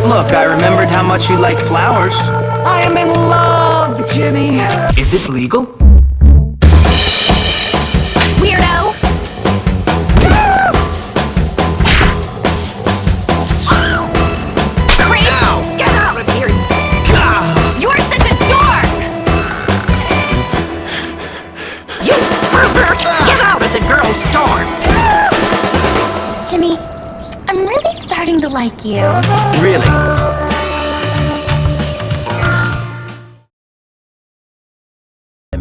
Look, I remembered how much you like flowers. I am in love, Jimmy. Is this legal? Weirdo! Creep! Ow! Get out of here! You're such a dork! You pervert! Get out of the girl's dorm! Jimmy, I'm really starting to like you. Really?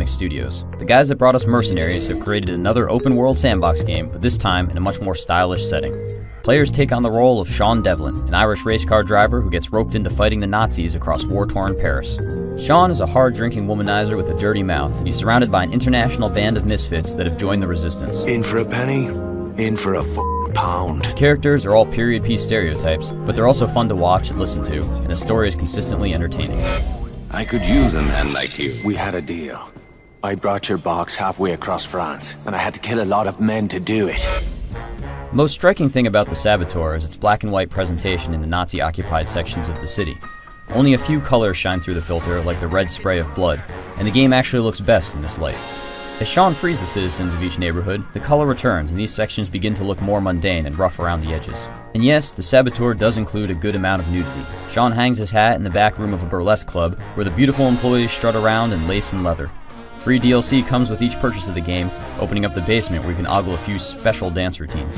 Studios. The guys that brought us Mercenaries have created another open-world sandbox game, but this time in a much more stylish setting. Players take on the role of Sean Devlin, an Irish race car driver who gets roped into fighting the Nazis across war-torn Paris. Sean is a hard-drinking womanizer with a dirty mouth, and he's surrounded by an international band of misfits that have joined the resistance. In for a penny, in for a pound. The characters are all period piece stereotypes, but they're also fun to watch and listen to, and the story is consistently entertaining. I could use a man like you. We had a deal. I brought your box halfway across France, and I had to kill a lot of men to do it. The most striking thing about the Saboteur is its black and white presentation in the Nazi-occupied sections of the city. Only a few colors shine through the filter, like the red spray of blood, and the game actually looks best in this light. As Sean frees the citizens of each neighborhood, the color returns and these sections begin to look more mundane and rough around the edges. And yes, the Saboteur does include a good amount of nudity. Sean hangs his hat in the back room of a burlesque club, where the beautiful employees strut around in lace and leather. Free DLC comes with each purchase of the game, opening up the basement where you can ogle a few special dance routines.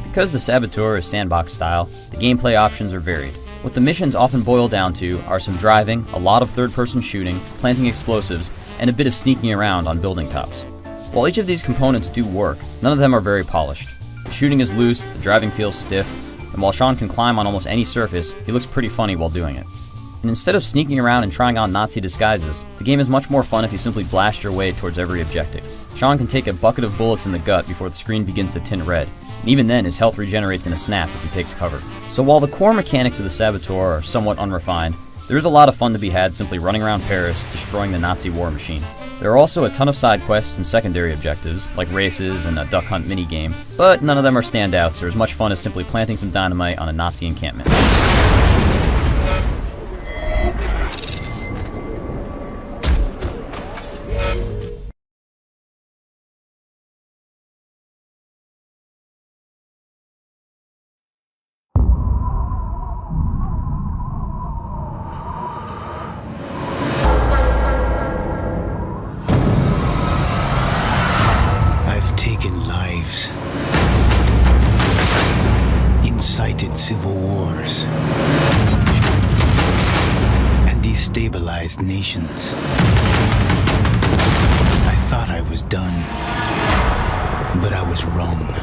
Because the Saboteur is sandbox style, the gameplay options are varied. What the missions often boil down to are some driving, a lot of third-person shooting, planting explosives, and a bit of sneaking around on building tops. While each of these components do work, none of them are very polished. The shooting is loose, the driving feels stiff, and while Sean can climb on almost any surface, he looks pretty funny while doing it. And instead of sneaking around and trying on Nazi disguises, the game is much more fun if you simply blast your way towards every objective. Sean can take a bucket of bullets in the gut before the screen begins to tint red, and even then his health regenerates in a snap if he takes cover. So while the core mechanics of the Saboteur are somewhat unrefined, there is a lot of fun to be had simply running around Paris, destroying the Nazi war machine. There are also a ton of side quests and secondary objectives, like races and a duck hunt minigame, but none of them are standouts or as much fun as simply planting some dynamite on a Nazi encampment. Incited civil wars and destabilized nations. I thought I was done, but I was wrong.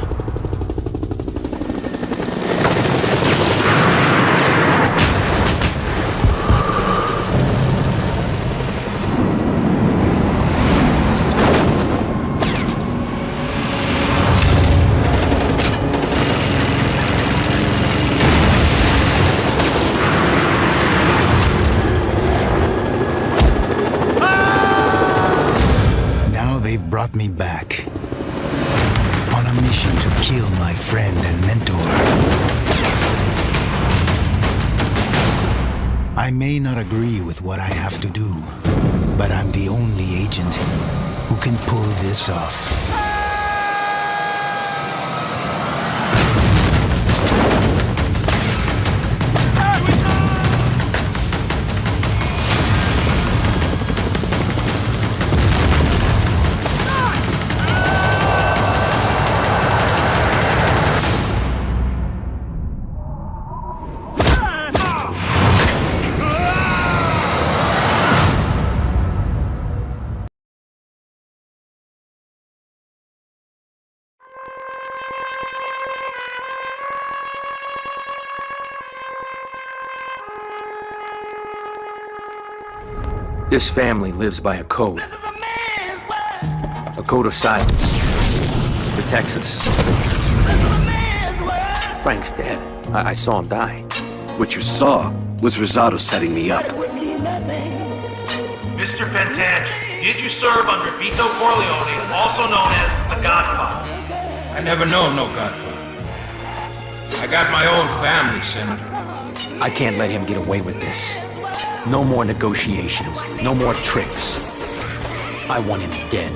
They've brought me back on a mission to kill my friend and mentor. I may not agree with what I have to do, but I'm the only agent who can pull this off. This family lives by a code. A code of silence. Protects us. Frank's dead. I saw him die. What you saw was Rosado setting me up. Mr. Pentangeli, did you serve under Vito Corleone, also known as the Godfather? I never known no Godfather. I got my own family, Senator. I can't let him get away with this. No more negotiations. No more tricks. I want him dead.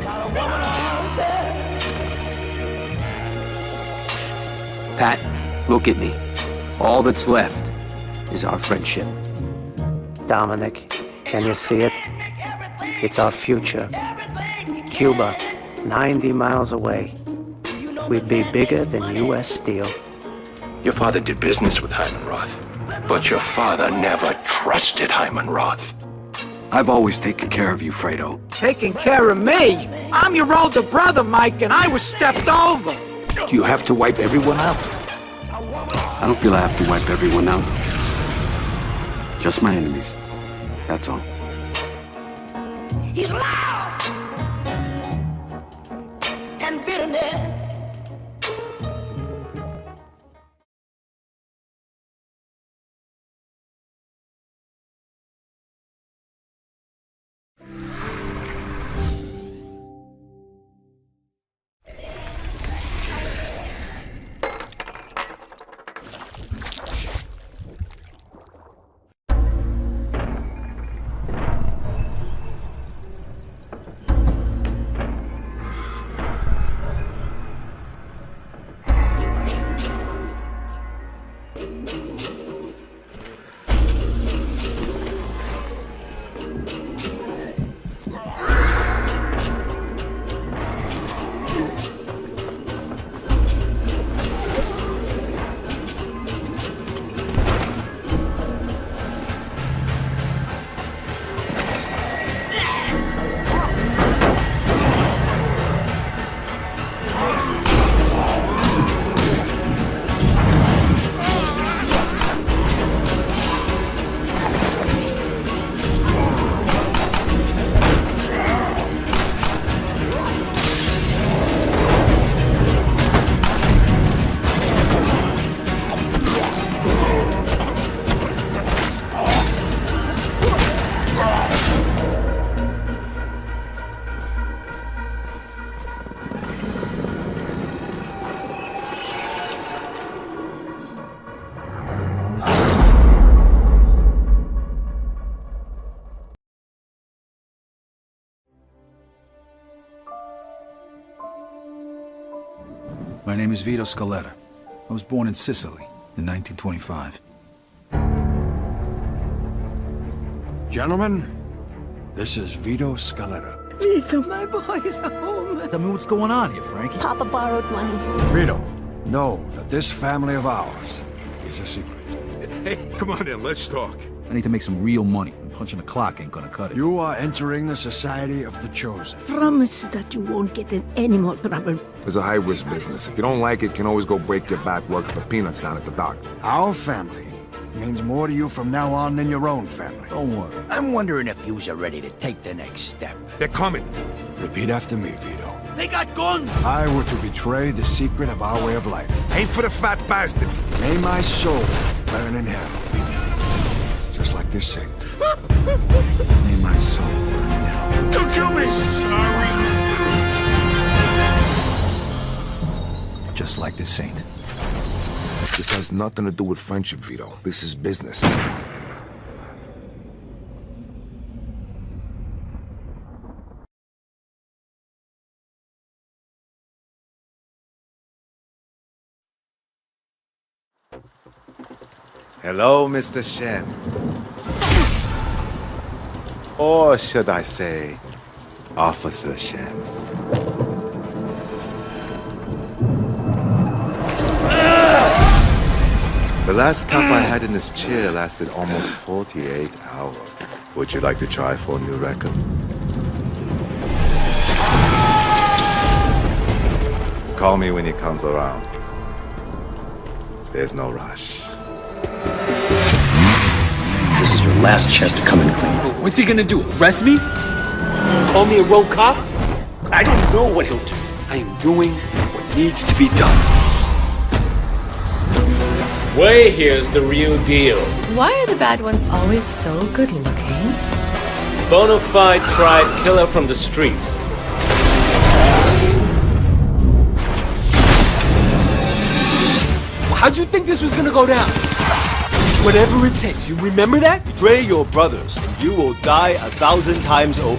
Pat, look at me. All that's left is our friendship. Dominic, can you see it? It's our future. Cuba, 90 miles away. We'd be bigger than U.S. Steel. Your father did business with Hyman Roth. But your father never trusted Hyman Roth. I've always taken care of you, Fredo. Taking care of me? I'm your older brother, Mike, and I was stepped over. Do you have to wipe everyone out? I don't feel I have to wipe everyone out. Just my enemies. That's all. He's lost and bitterness. My name is Vito Scaletta. I was born in Sicily in 1925. Gentlemen, this is Vito Scaletta. Vito, my boy's home. Tell me what's going on here, Frankie. Papa borrowed money. Vito, know that this family of ours is a secret. Hey, come on in, let's talk. I need to make some real money. Punching the clock ain't gonna cut it. You are entering the Society of the Chosen. Promise that you won't get in any more trouble. It's a high-risk business. If you don't like it, you can always go break your back working for peanuts down at the dock. Our family means more to you from now on than your own family. Don't worry. I'm wondering if yous are ready to take the next step. They're coming. Repeat after me, Vito. They got guns! If I were to betray the secret of our way of life, Aim for the fat bastard. may my soul burn in hell. Just like this saint. May my soul burn in hell. Don't kill me! Sorry. Just like this saint. This has nothing to do with friendship, Vito. This is business. Hello, Mr. Shen. Or should I say, Officer Shen. The last cup I had in this chair lasted almost 48 hours. Would you like to try for a new record? Call me when he comes around. There's no rush. This is your last chance to come in clean. What's he gonna do, arrest me? Call me a rogue cop? I don't know what he'll do. I am doing what needs to be done. Way here's the real deal. Why are the bad ones always so good looking? Bonafide tried killer from the streets. How'd you think this was gonna go down? Whatever it takes, you remember that? Betray your brothers, and you will die 1,000 times over.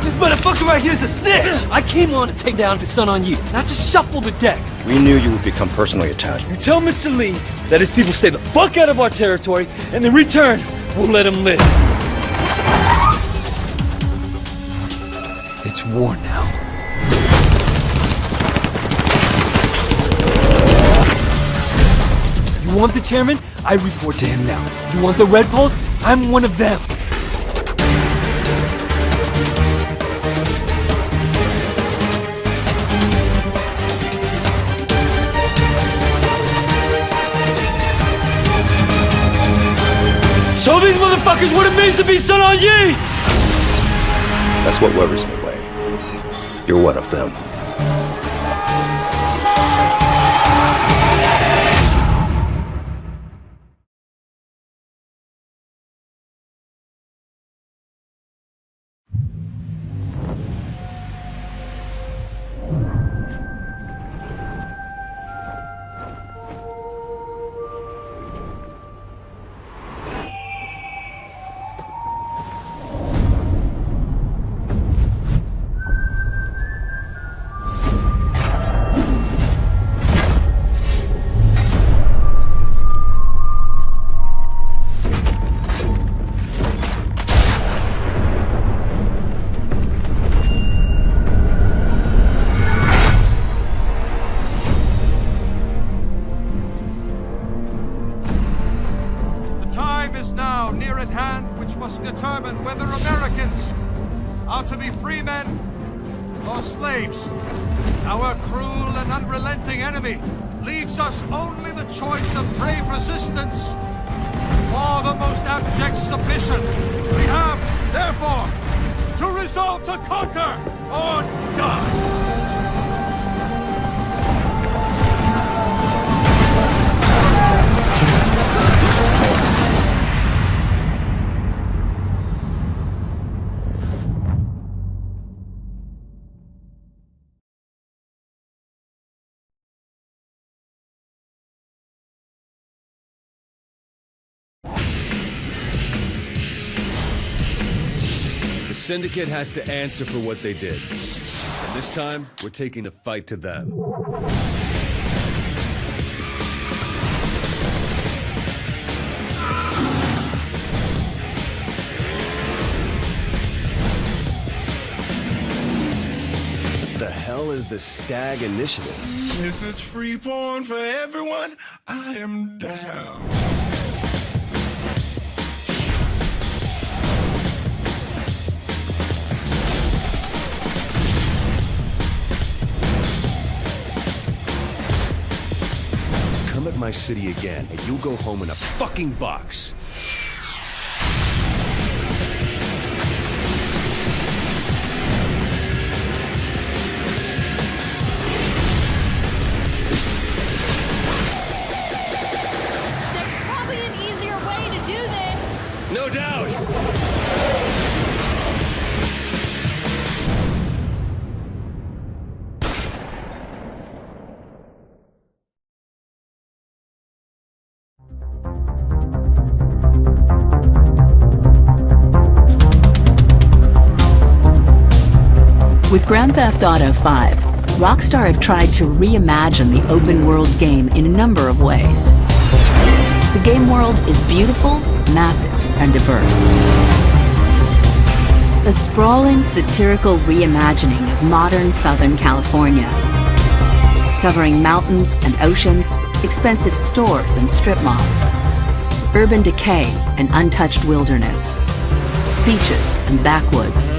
This motherfucker right here is a snitch! I came on to take down his son on you, not to shuffle the deck. We knew you would become personally attached. You tell Mr. Lee that his people stay the fuck out of our territory, and in return, we'll let him live. It's war now. You want the chairman? I report to him now. You want the Red Poles? I'm one of them. Show these motherfuckers what it means to be Sun On Yee! That's what worries me, Wei. You're one of them. Determine whether Americans are to be free men or slaves. Our cruel and unrelenting enemy leaves us only the choice of brave resistance or the most abject submission. We have, therefore, to resolve to conquer or die. The Syndicate has to answer for what they did. And this time, we're taking the fight to them. What the hell is the Stag Initiative? If it's free porn for everyone, I am down. Come at my city again, and you'll go home in a fucking box. No doubt! With Grand Theft Auto 5, Rockstar have tried to reimagine the open-world game in a number of ways. The game world is beautiful, massive, and diverse. A sprawling, satirical reimagining of modern Southern California, covering mountains and oceans, expensive stores and strip malls, urban decay and untouched wilderness, beaches and backwoods,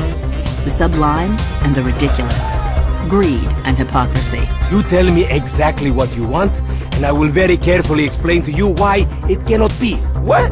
the sublime and the ridiculous, greed and hypocrisy. You tell me exactly what you want, and I will very carefully explain to you why it cannot be. What?